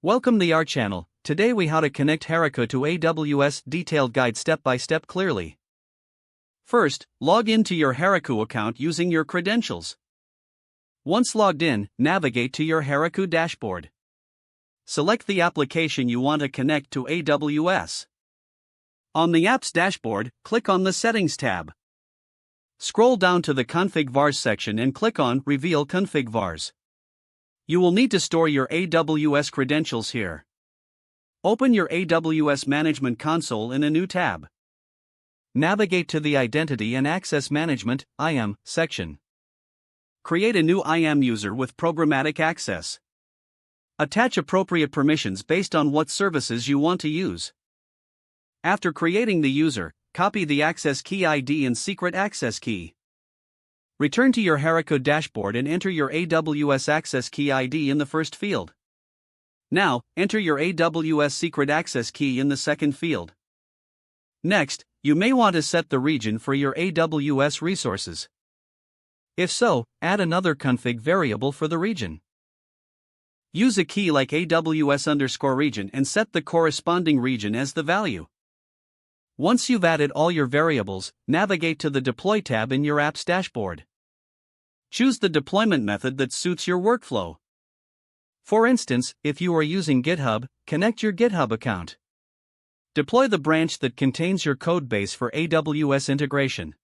Welcome to our channel. Today we how to connect Heroku to AWS detailed guide step by step clearly. First, log into your Heroku account using your credentials. Once logged in, navigate to your Heroku dashboard. Select the application you want to connect to AWS. On the Apps dashboard, click on the Settings tab. Scroll down to the Config Vars section and click on Reveal Config Vars. You will need to store your AWS credentials here. Open your AWS Management Console in a new tab. Navigate to the Identity and Access Management (IAM) section. Create a new IAM user with programmatic access. Attach appropriate permissions based on what services you want to use. After creating the user, copy the access key ID and secret access key. Return to your Heroku dashboard and enter your AWS access key ID in the first field. Now, enter your AWS secret access key in the second field. Next, you may want to set the region for your AWS resources. If so, add another config variable for the region. Use a key like AWS_region and set the corresponding region as the value. Once you've added all your variables, navigate to the Deploy tab in your Apps dashboard. Choose the deployment method that suits your workflow. For instance, if you are using GitHub, connect your GitHub account. Deploy the branch that contains your codebase for AWS integration.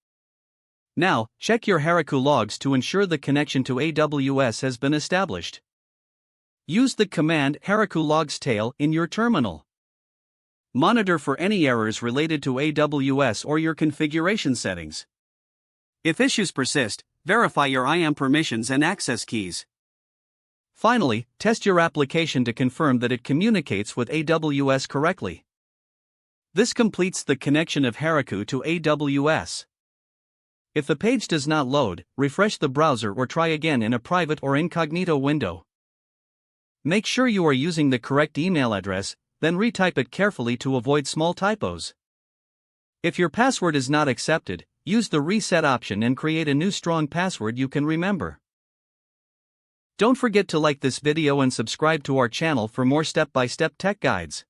Now, check your Heroku logs to ensure the connection to AWS has been established. Use the command Heroku logs tail in your terminal. Monitor for any errors related to AWS or your configuration settings. If issues persist, verify your IAM permissions and access keys. Finally, test your application to confirm that it communicates with AWS correctly. This completes the connection of Heroku to AWS. If the page does not load, refresh the browser or try again in a private or incognito window. Make sure you are using the correct email address, then retype it carefully to avoid small typos. If your password is not accepted, use the reset option and create a new strong password you can remember. Don't forget to like this video and subscribe to our channel for more step-by-step tech guides.